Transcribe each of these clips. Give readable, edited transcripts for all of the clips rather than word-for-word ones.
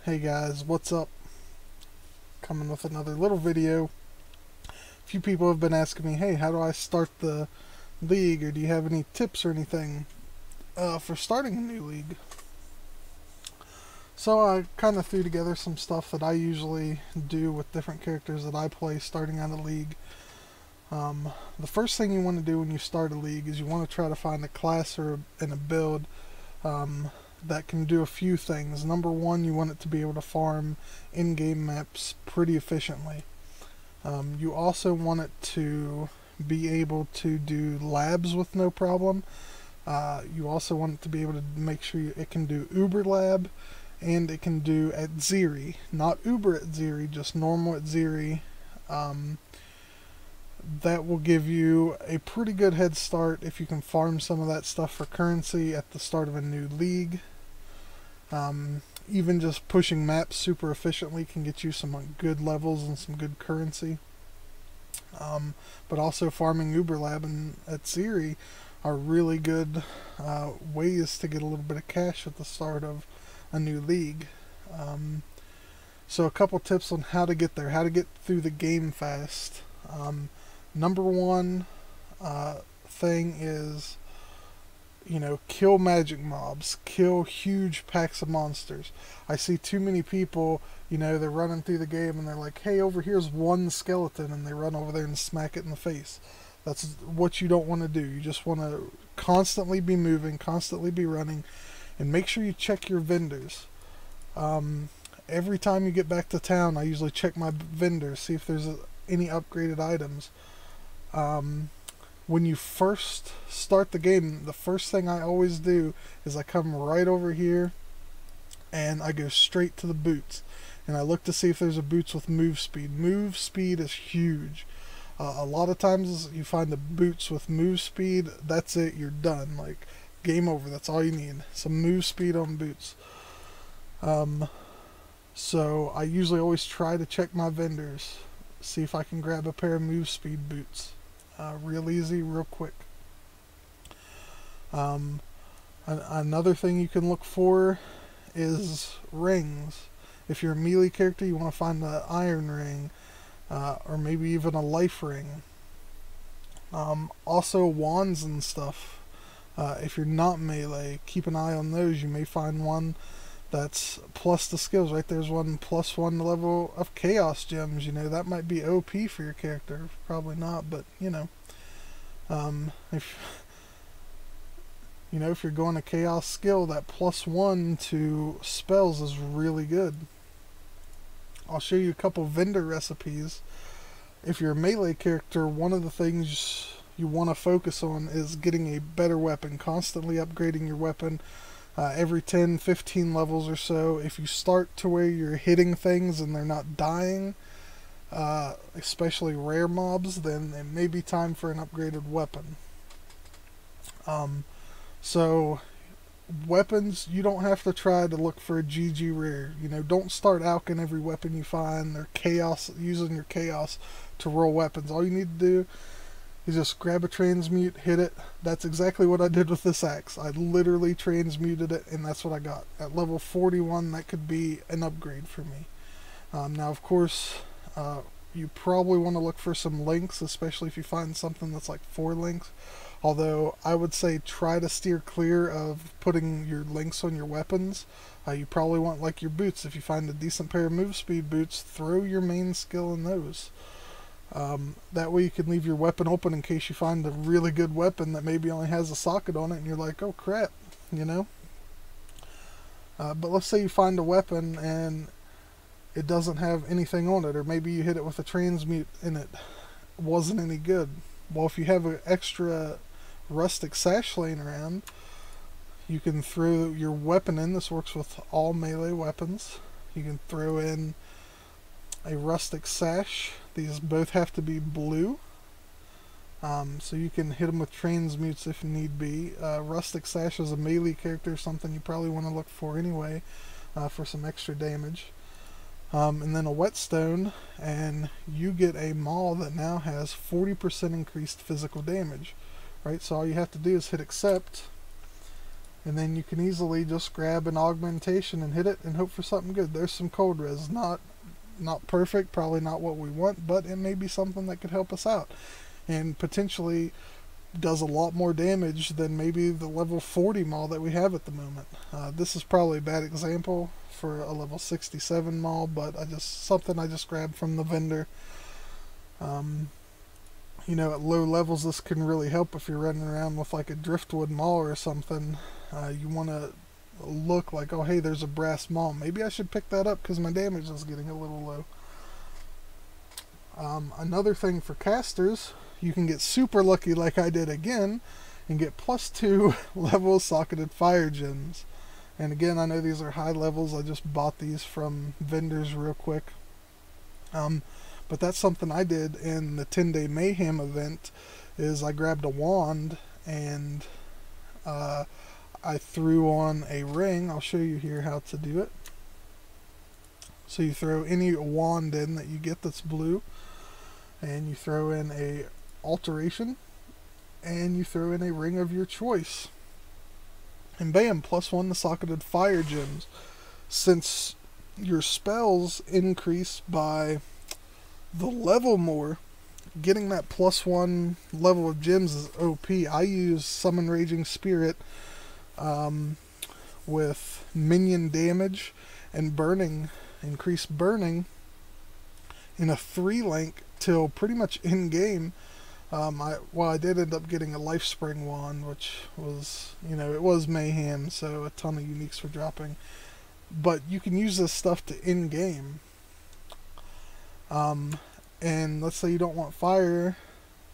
Hey guys, what's up? Coming with another little video. A few people have been asking me, hey, how do I start the league, or do you have any tips or anything for starting a new league? So I kind of threw together some stuff that I usually do with different characters that I play starting out a league. The first thing you want to do when you start a league is you want to try to find a class and a build that can do a few things. Number one, you want it to be able to farm in-game maps pretty efficiently. You also want it to be able to do labs with no problem. You also want it to be able to make sure it can do Uber Lab, and it can do at Zeri. Not Uber at Zeri, just normal at Zeri. That will give you a pretty good head start if you can farm some of that stuff for currency at the start of a new league. Even just pushing maps super efficiently can get you some good levels and some good currency. But also farming Uber Lab and at Zeri are really good ways to get a little bit of cash at the start of a new league. So a couple tips on how to get there, how to get through the game fast. Number one thing is, kill magic mobs, kill huge packs of monsters. I see too many people, they're running through the game and they're like, hey, over here's one skeleton, and they run over there and smack it in the face. That's what you don't want to do. You just want to constantly be moving, constantly be running, and make sure you check your vendors. Every time you get back to town, I usually check my vendors, see if there's any upgraded items. When you first start the game, the first thing I always do is I come right over here and I go straight to the boots, and I look to see if there's a boots with move speed. Move speed is huge. A lot of times you find the boots with move speed, that's it, you're done. Like, game over, that's all you need. Some move speed on boots. So I usually always try to check my vendors, see if I can grab a pair of move speed boots. Real easy, real quick. Another thing you can look for is rings. If you're a melee character, you want to find the iron ring, or maybe even a life ring. Also wands and stuff. If you're not melee, keep an eye on those. You may find one that's plus the skills. Right there's one +1 level of chaos gems. That might be OP for your character. Probably not, but if you're going to chaos skill, that +1 to spells is really good. I'll show you a couple vendor recipes. If you're a melee character, one of the things you want to focus on is getting a better weapon, constantly upgrading your weapon. Every 10-15 levels or so. If you start to where you're hitting things and they're not dying, especially rare mobs, then it may be time for an upgraded weapon. So weapons, you don't have to try to look for a GG rare. Don't start alching every weapon you find, or using your chaos to roll weapons. All you need to do is just grab a transmute, hit it. That's exactly what I did with this axe. I literally transmuted it, and that's what I got. At level 41, that could be an upgrade for me. Now, of course, you probably want to look for some links, especially if you find something that's like 4 links. Although, I would say try to steer clear of putting your links on your weapons. You probably want, like, your boots. If you find a decent pair of move speed boots, throw your main skill in those. That way you can leave your weapon open in case you find a really good weapon that maybe only has a socket on it and you're like, oh crap, But let's say you find a weapon and it doesn't have anything on it, or maybe you hit it with a transmute and it wasn't any good. Well, if you have an extra rustic sash laying around, you can throw your weapon in. This works with all melee weapons. You can throw in a rustic sash. These both have to be blue, so you can hit them with transmutes if need be. Rustic sash is a melee character, something you probably want to look for anyway, for some extra damage. And then a whetstone, and you get a maul that now has 40% increased physical damage. Right, so all you have to do is hit accept, And then you can easily just grab an augmentation and hit it and hope for something good. There's some cold res. Not perfect, probably not what we want, but it may be something that could help us out. And potentially does a lot more damage than maybe the level 40 maul that we have at the moment. This is probably a bad example for a level 67 maul, but something I just grabbed from the vendor. You know, at low levels this can really help if you're running around with like a driftwood maul or something. You want to look like, oh hey, there's a brass maul. Maybe I should pick that up because my damage is getting a little low. Another thing for casters, you can get super lucky like I did again and get +2 level socketed fire gems. And again, I know these are high levels. I just bought these from vendors real quick. But that's something I did in the 10-day mayhem event. Is I grabbed a wand and I threw on a ring. I'll show you here how to do it. So you throw any wand in that you get that's blue, and you throw in a alteration, and you throw in a ring of your choice, and bam, +1 to socketed fire gems. Since your spells increase by the level more, getting that +1 level of gems is OP. I use Summon Raging Spirit with minion damage and burning, increased burning in a 3-link till pretty much in game. I did end up getting a Life Spring wand, which was, you know, it was mayhem, so a ton of uniques were dropping. But you can use this stuff to in game. And let's say you don't want fire,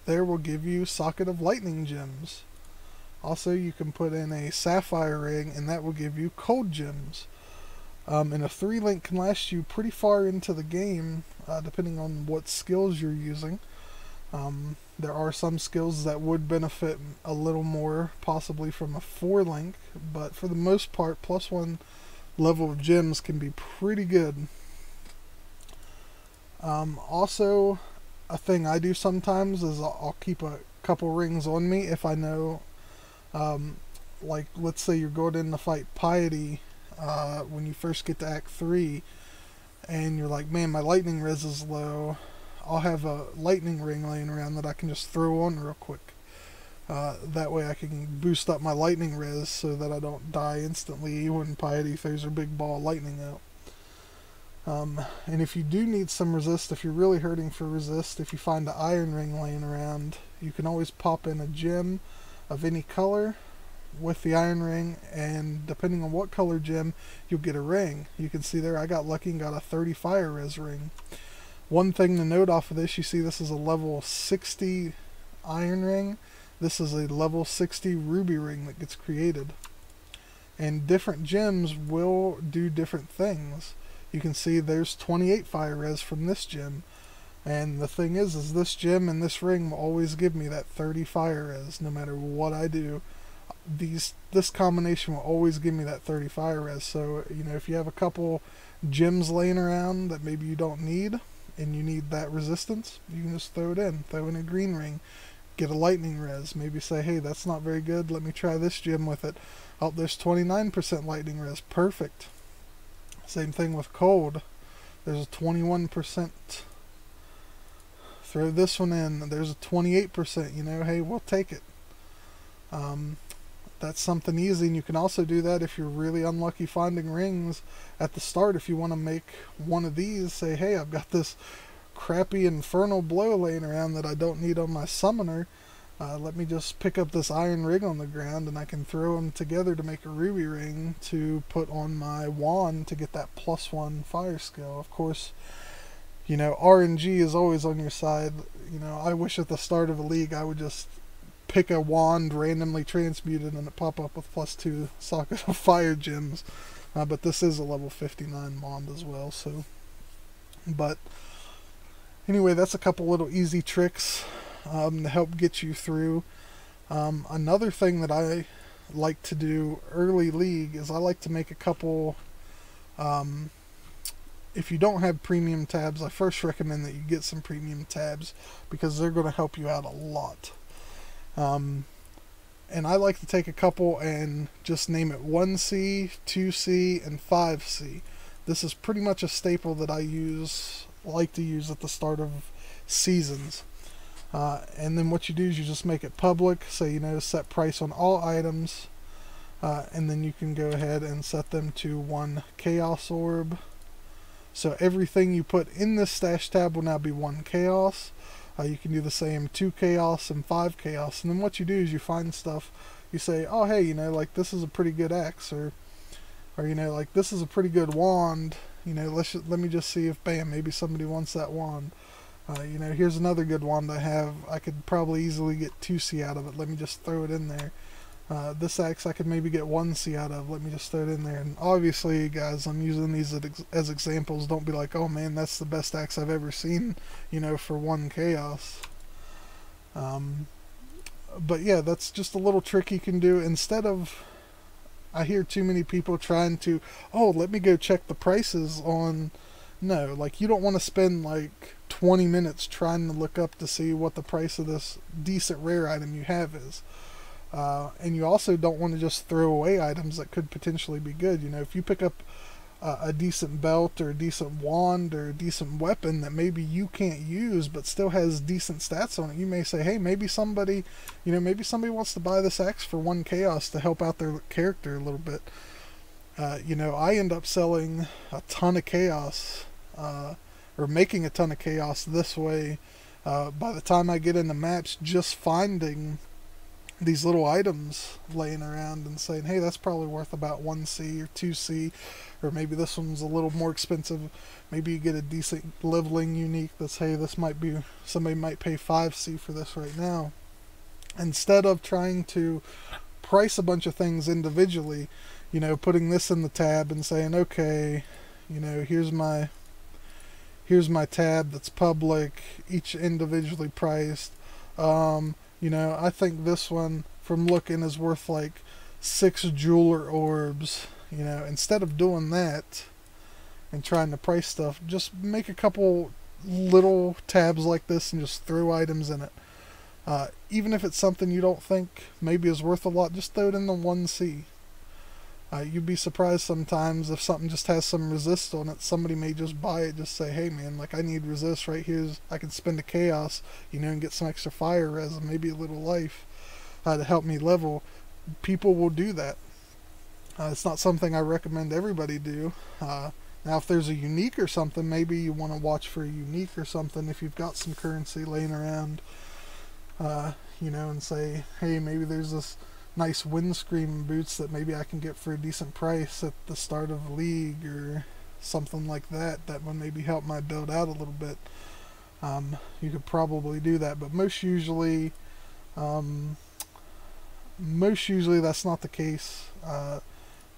there will give you socket of lightning gems. Also, you can put in a sapphire ring, and that will give you cold gems. And a 3-link can last you pretty far into the game, depending on what skills you're using. There are some skills that would benefit a little more, possibly from a 4-link, but for the most part, +1 level of gems can be pretty good. Also, a thing I do sometimes is I'll keep a couple rings on me if I know, like let's say you're going in to fight Piety when you first get to Act 3, and you're like, man, my lightning res is low. I'll have a lightning ring laying around that I can just throw on real quick. That way I can boost up my lightning res so that I don't die instantly when Piety throws her big ball of lightning out. And if you do need some resist, if you're really hurting for resist, if you find an iron ring laying around, you can always pop in a gem of any color with the iron ring, and depending on what color gem, you'll get a ring. You can see there I got lucky and got a 30 fire res ring. One thing to note off of this, you see this is a level 60 iron ring. This is a level 60 ruby ring that gets created. And different gems will do different things. You can see there's 28 fire res from this gem. And the thing is this gem and this ring will always give me that 30 fire res no matter what I do. This combination will always give me that 30 fire res. So, you know, if you have a couple gems laying around that maybe you don't need, and you need that resistance, you can just throw it in. Throw in a green ring, get a lightning res. Maybe say, hey, that's not very good, let me try this gem with it. Oh, there's 29% lightning res. Perfect. Same thing with cold. There's a 21%. Throw this one in. There's a 28%. You know, hey, we'll take it. That's something easy, and you can also do that if you're really unlucky finding rings at the start. If you want to make one of these, say, hey, I've got this crappy infernal blow laying around that I don't need on my summoner. Let me just pick up this iron ring on the ground, and I can throw them together to make a ruby ring to put on my wand to get that +1 fire skill. Of course, you know, RNG is always on your side. You know, I wish at the start of a league I would just pick a wand randomly transmuted and it pop up with +2 socket of fire gems. But this is a level 59 wand as well, so. But anyway, that's a couple little easy tricks to help get you through. Another thing that I like to do early league is I like to make a couple, if you don't have premium tabs, I first recommend that you get some premium tabs because they're going to help you out a lot. And I like to take a couple and just name it 1C, 2C, and 5C. This is pretty much a staple that I like to use at the start of seasons. And then what you do is you just make it public, so set price on all items, and then you can go ahead and set them to 1 chaos orb. So everything you put in this stash tab will now be 1 chaos. You can do the same 2 chaos and 5 chaos. And then what you do is you find stuff, you say, oh hey, like this is a pretty good axe, or like this is a pretty good wand. Let me just see if maybe somebody wants that wand. Here's another good wand I have. I could probably easily get 2C out of it. Let me just throw it in there. This axe I could maybe get 1C out of. Let me just throw it in there. And obviously, guys, I'm using these as examples. Don't be like, oh man, that's the best axe I've ever seen, for 1 chaos. But yeah, that's just a little trick you can do. Instead of, I hear too many people trying to, oh, let me go check the prices on, no, like you don't want to spend like 20 minutes trying to look up to see what the price of this decent rare item you have is. And you also don't want to just throw away items that could potentially be good. If you pick up a decent belt or a decent wand or a decent weapon that maybe you can't use but still has decent stats on it, you may say, hey, maybe somebody wants to buy this axe for 1 chaos to help out their character a little bit. I end up selling a ton of chaos, or making a ton of chaos this way. By the time I get into maps, just finding these little items laying around and saying, hey, that's probably worth about 1C or 2C, or maybe this one's a little more expensive. Maybe you get a decent leveling unique that's, hey, this might be, somebody might pay 5C for this right now. Instead of trying to price a bunch of things individually, putting this in the tab and saying, okay, here's my tab that's public, each individually priced. I think this one, from looking, is worth like 6 jeweler orbs. Instead of doing that and trying to price stuff, just make a couple little tabs like this and just throw items in it. Even if it's something you don't think maybe is worth a lot, just throw it in the 1C. You'd be surprised sometimes if something just has some resist on it. Somebody may just buy it, just say, hey man, like I need resist right here. I can spend a chaos, and get some extra fire res and maybe a little life to help me level. People will do that. It's not something I recommend everybody do. Now if there's a unique or something, maybe you want to watch for a unique or something if you've got some currency laying around, and say, hey, maybe there's this nice windscreen boots that maybe I can get for a decent price at the start of the league or something like that. That would maybe help my build out a little bit. You could probably do that, but most usually that's not the case.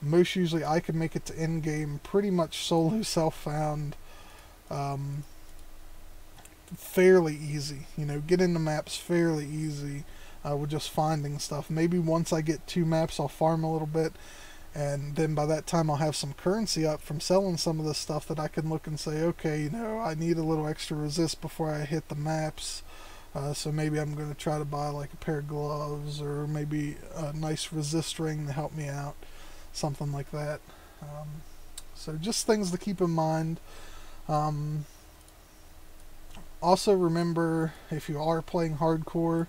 Most usually I can make it to end game pretty much solo self-found, fairly easy. Get into maps fairly easy. With just finding stuff. Maybe once I get 2 maps, I'll farm a little bit, and then by that time I'll have some currency up from selling some of this stuff that I can look and say, okay, I need a little extra resist before I hit the maps. So maybe I'm going to try to buy like a pair of gloves, or maybe a nice resist ring to help me out, something like that. So just things to keep in mind. Also remember, if you are playing hardcore,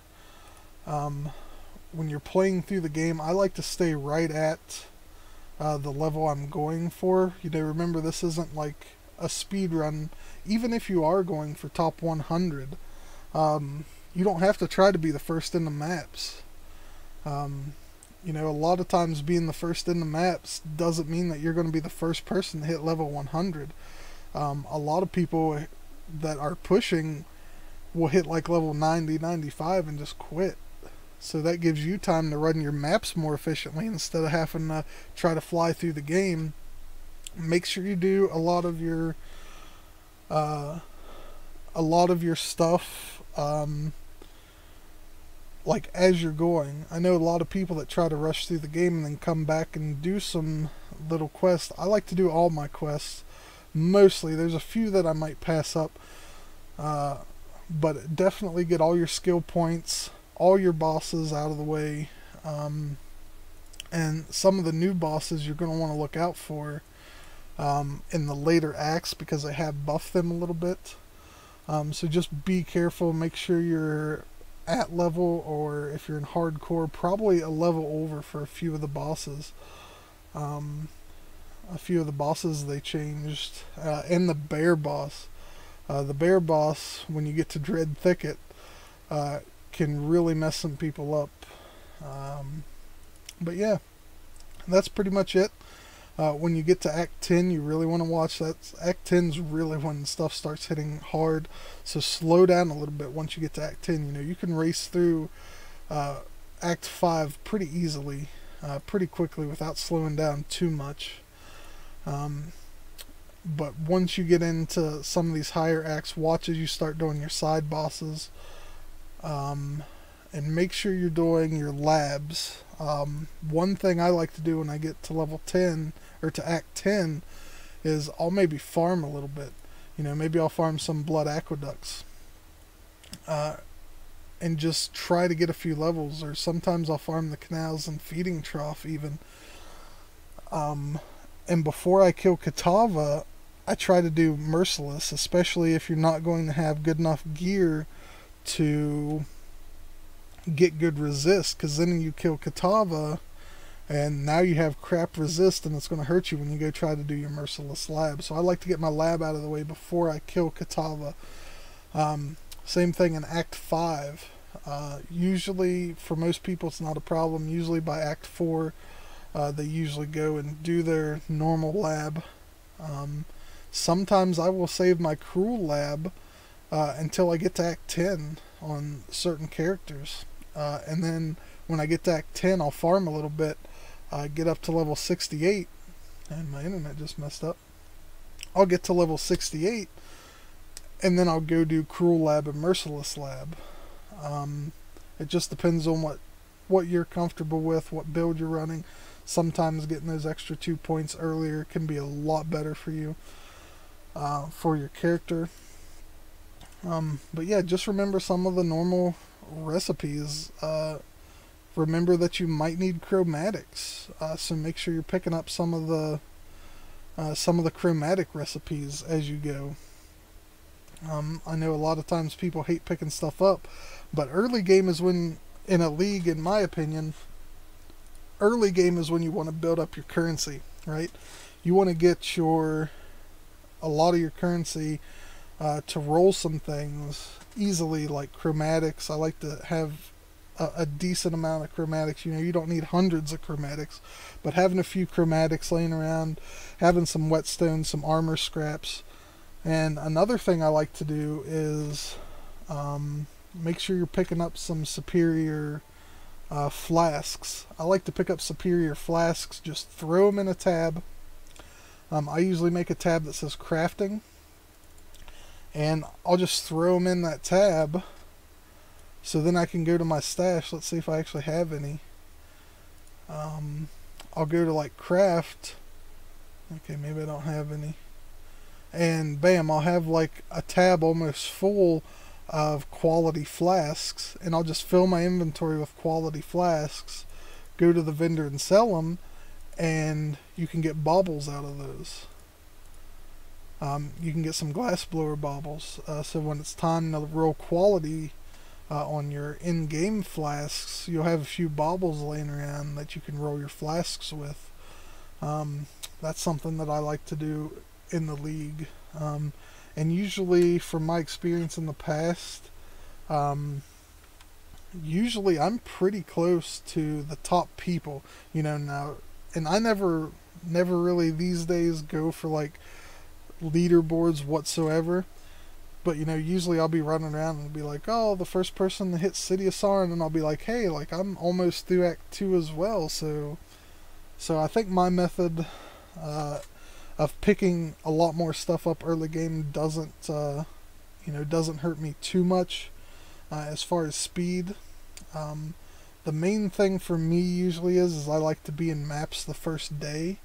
when you're playing through the game, I like to stay right at the level I'm going for. Remember, this isn't like a speed run. Even if you are going for top 100, you don't have to try to be the first in the maps. A lot of times being the first in the maps doesn't mean that you're going to be the first person to hit level 100. A lot of people that are pushing will hit like level 90, 95 and just quit. So that gives you time to run your maps more efficiently instead of having to try to fly through the game. Make sure you do a lot of your stuff like as you're going. I know a lot of people that try to rush through the game and then come back and do some little quests. I like to do all my quests. Mostly, there's a few that I might pass up, but definitely get all your skill points, all your bosses out of the way, And some of the new bosses you're going to want to look out for in the later acts because they have buffed them a little bit. So just be careful, make sure you're at level, or if you're in hardcore, probably a level over for a few of the bosses. A few of the bosses they changed, and the bear boss. The bear boss, when you get to Dread Thicket, can really mess some people up. But yeah, that's pretty much it. When you get to Act 10, you really want to watch that. Act 10's really when stuff starts hitting hard, so slow down a little bit once you get to Act 10. You know, you can race through Act 5 pretty easily, pretty quickly without slowing down too much. But once you get into some of these higher acts, watch as you start doing your side bosses. And make sure you're doing your labs. One thing I like to do when I get to level 10 or to Act 10 is I'll maybe farm a little bit. You know, maybe I'll farm some blood aqueducts and just try to get a few levels, or sometimes I'll farm the canals and feeding trough even. And before I kill Katava, I try to do Merciless, especially if you're not going to have good enough gear to get good resist, because then you kill Katava and now you have crap resist and it's going to hurt you when you go try to do your Merciless lab. So I like to get my lab out of the way before I kill Katava. Same thing in Act 5. Usually for most people it's not a problem. Usually by Act 4 they usually go and do their normal lab. Sometimes I will save my cruel lab until I get to Act 10 on certain characters. And then when I get to Act 10, I'll farm a little bit, get up to level 68, and my internet just messed up. I'll get to level 68, and then I'll go do Cruel Lab and Merciless Lab. It just depends on what you're comfortable with, what build you're running. Sometimes getting those extra 2 points earlier can be a lot better for you, for your character. But yeah, just remember some of the normal recipes. Remember that you might need chromatics, so make sure you're picking up some of the chromatic recipes as you go. I know a lot of times people hate picking stuff up, but early game is when, in a league, in my opinion, early game is when you want to build up your currency, right? You want to get a lot of your currency to roll some things easily, like chromatics. I like to have a decent amount of chromatics. You know, you don't need hundreds of chromatics, but having a few chromatics laying around, having some whetstones, some armor scraps. And another thing I like to do is make sure you're picking up some superior flasks. I like to pick up superior flasks, just throw them in a tab. I usually make a tab that says crafting, and I'll just throw them in that tab, so then I can go to my stash. Let's see if I actually have any. I'll go to like craft. Okay, maybe I don't have any. And bam, I'll have like a tab almost full of quality flasks, and I'll just fill my inventory with quality flasks, go to the vendor and sell them, and you can get baubles out of those. You can get some glass blower baubles, so when it's time to roll quality on your in-game flasks, you'll have a few baubles laying around that you can roll your flasks with. That's something that I like to do in the league. And usually, from my experience in the past, usually I'm pretty close to the top people, you know, now. And I never really these days go for like leaderboards whatsoever. But, you know, usually I'll be running around and be like, oh, the first person to hit City of Sarn, and I'll be like, hey, like, I'm almost through Act 2 as well. So I think my method of picking a lot more stuff up early game doesn't hurt me too much as far as speed. The main thing for me usually is I like to be in maps the first day.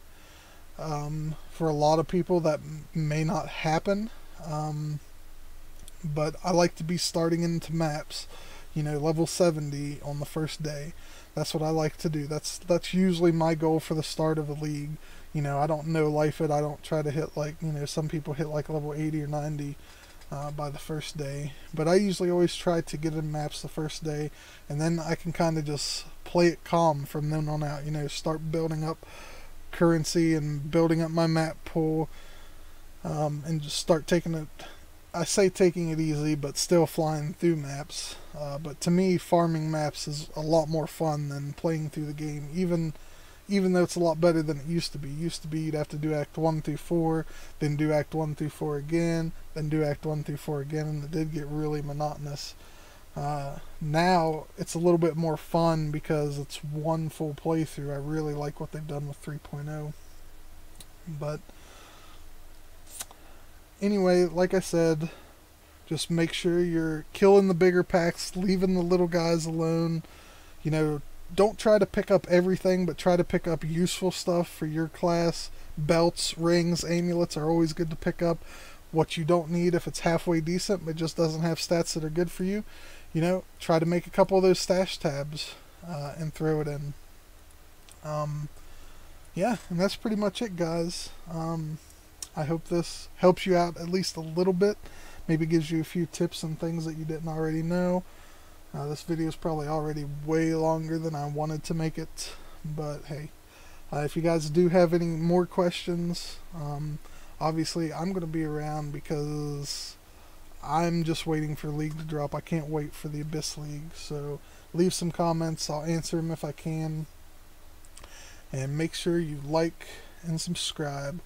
For a lot of people that may not happen, but I like to be starting into maps, you know, level 70 on the first day. That's what I like to do. That's usually my goal for the start of a league. You know, I don't no life it. I don't try to hit like, you know, some people hit like level 80 or 90 by the first day. But I usually always try to get in maps the first day, and then I can kind of just play it calm from then on out. You know, start building up currency and building up my map pool, and just start taking it. I say taking it easy, but still flying through maps. But to me, farming maps is a lot more fun than playing through the game. Even though it's a lot better than it used to be. Used to be you'd have to do Act 1 through 4, then do Act 1 through 4 again, then do Act 1 through 4 again, and it did get really monotonous. Now it's a little bit more fun because it's one full playthrough. I really like what they've done with 3.0. But anyway, like I said, just make sure you're killing the bigger packs, leaving the little guys alone. You know, don't try to pick up everything, but try to pick up useful stuff for your class. Belts, rings, amulets are always good to pick up. What you don't need, if it's halfway decent but just doesn't have stats that are good for you, you know, try to make a couple of those stash tabs and throw it in. Yeah, and that's pretty much it, guys. I hope this helps you out at least a little bit. Maybe gives you a few tips and things that you didn't already know. This video is probably already way longer than I wanted to make it, but hey, if you guys do have any more questions, obviously I'm going to be around because I'm just waiting for League to drop. I can't wait for the Abyss League, so leave some comments. I'll answer them if I can, and make sure you like and subscribe.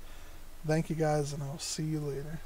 Thank you guys, and I'll see you later.